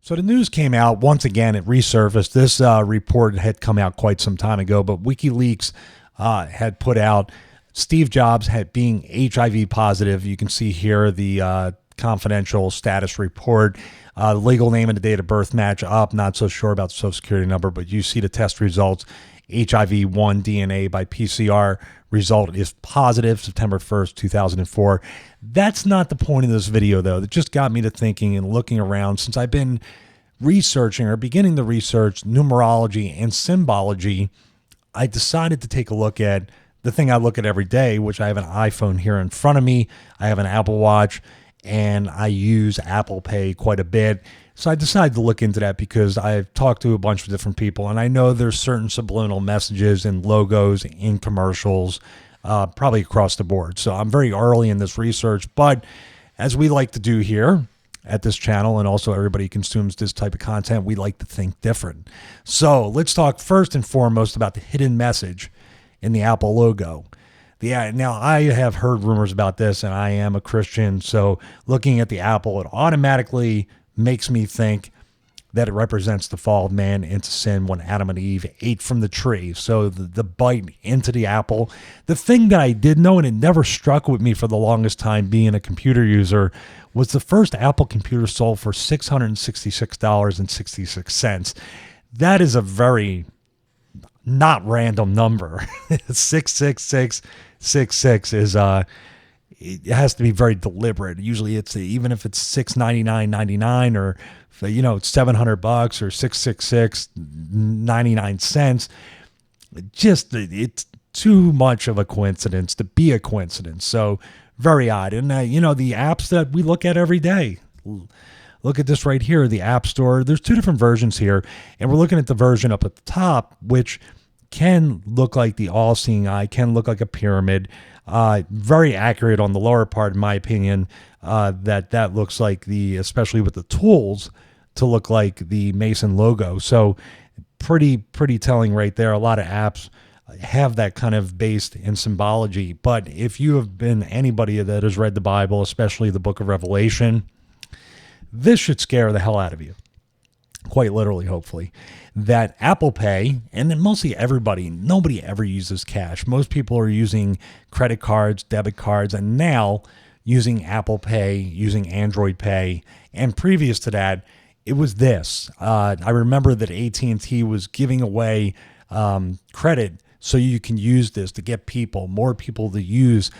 So the news came out once again. It resurfaced. This report had come out quite some time ago, but WikiLeaks had put out Steve Jobs had being HIV positive. You can see here the confidential status report. The legal name and the date of birth match up. Not so sure about the social security number, but you see the test results. HIV-1 DNA by PCR result is positive, September 1st, 2004. That's not the point of this video, though. That just got me to thinking and looking around since I've been researching or beginning to research numerology and symbology. I decided to take a look at the thing I look at every day, which I have an iPhone here in front of me. I have an Apple Watch, and I use Apple Pay quite a bit. So I decided to look into that because I've talked to a bunch of different people, and I know there's certain subliminal messages and logos in commercials, probably across the board. So I'm very early in this research, but as we like to do here at this channel, and also everybody consumes this type of content, we like to think different. So let's talk first and foremost about the hidden message in the Apple logo. Now, I have heard rumors about this, and I am a Christian, so looking at the apple, it automatically makes me think that it represents the fall of man into sin when Adam and Eve ate from the tree. So the bite into the apple. The thing that I did know, and it never struck with me for the longest time being a computer user, was the first Apple computer sold for $666.66. That is a very not random number. 66666 is it has to be very deliberate. Usually it's even if it's $699.99 or it's $700 or $666.99. Just it's too much of a coincidence to be a coincidence. So very odd. And the apps that we look at every day. Look at this right here, the App Store. There's two different versions here, and we're looking at the version up at the top, which can look like the all-seeing eye, can look like a pyramid. Very accurate on the lower part, in my opinion. That looks like especially with the tools, to look like the Mason logo. So pretty telling right there. A lot of apps have that kind of based in symbology. But if you have been anybody that has read the Bible, especially the book of Revelation, this should scare the hell out of you. Quite literally, hopefully. That Apple Pay, and then mostly nobody ever uses cash. Most people are using credit cards, debit cards, and now using Apple Pay, using Android Pay. And previous to that, it was this. I remember that AT&T was giving away credit so you can use this to get more people to use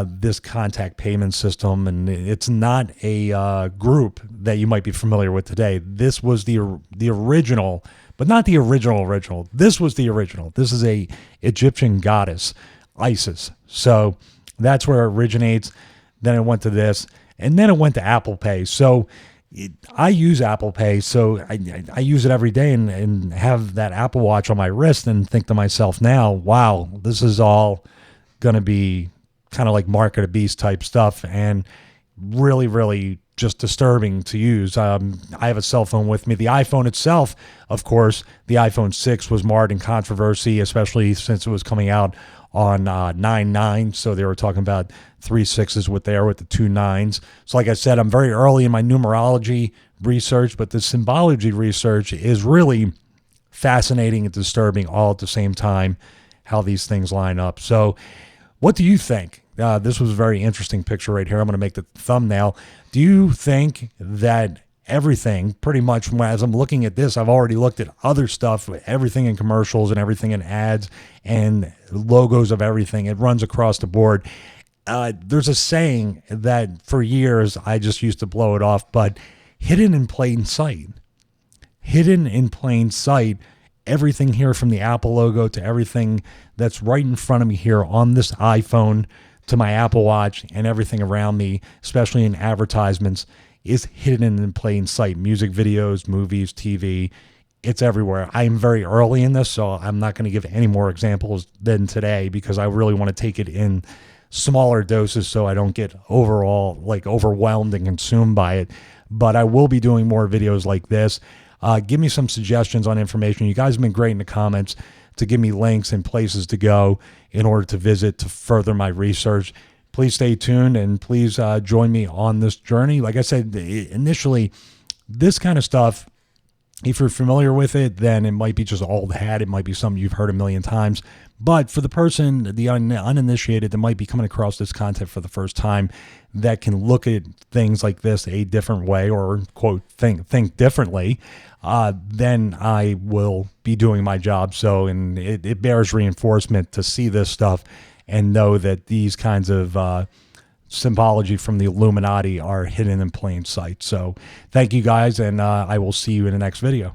this contact payment system. And it's not a group that you might be familiar with today. This was the original, but not the original. This was the original. This is a Egyptian goddess, Isis. So that's where it originates. Then it went to this, and then it went to Apple Pay. So I use Apple Pay, so I use it every day and have that Apple Watch on my wrist and think to myself now, wow, this is all going to be kind of like Mark of the Beast type stuff, and really just disturbing to use. I have a cell phone with me. The iPhone itself, of course, the iPhone 6 was marred in controversy, especially since it was coming out on 9/9. So they were talking about 3 6s with the 2 9s. So like I said, I'm very early in my numerology research, but the symbology research is really fascinating and disturbing all at the same time, how these things line up. So what do you think? This was a very interesting picture right here. I'm going to make the thumbnail. Do you think that everything, pretty much as I'm looking at this, I've already looked at other stuff, everything in commercials and everything in ads and logos of everything. It runs across the board. There's a saying that for years I just used to blow it off, but hidden in plain sight. Hidden in plain sight. Everything here from the Apple logo to everything that's right in front of me here on this iPhone to my Apple Watch and everything around me, especially in advertisements, is hidden in plain sight. Music videos, movies, TV, it's everywhere. I am very early in this, so I'm not going to give any more examples than today because I really want to take it in smaller doses so I don't get overwhelmed and consumed by it. But I will be doing more videos like this. Give me some suggestions on information. You guys have been great in the comments to give me links and places to go in order to visit to further my research. Please stay tuned and please join me on this journey. Like I said, initially, this kind of stuff, if you're familiar with it, then it might be just old hat. It might be something you've heard a million times. But for the person, the uninitiated, that might be coming across this content for the first time, that can look at things like this a different way, or quote think differently, then I will be doing my job. So, and it bears reinforcement to see this stuff and know that these kinds of symbology from the Illuminati are hidden in plain sight. So thank you guys, and I will see you in the next video.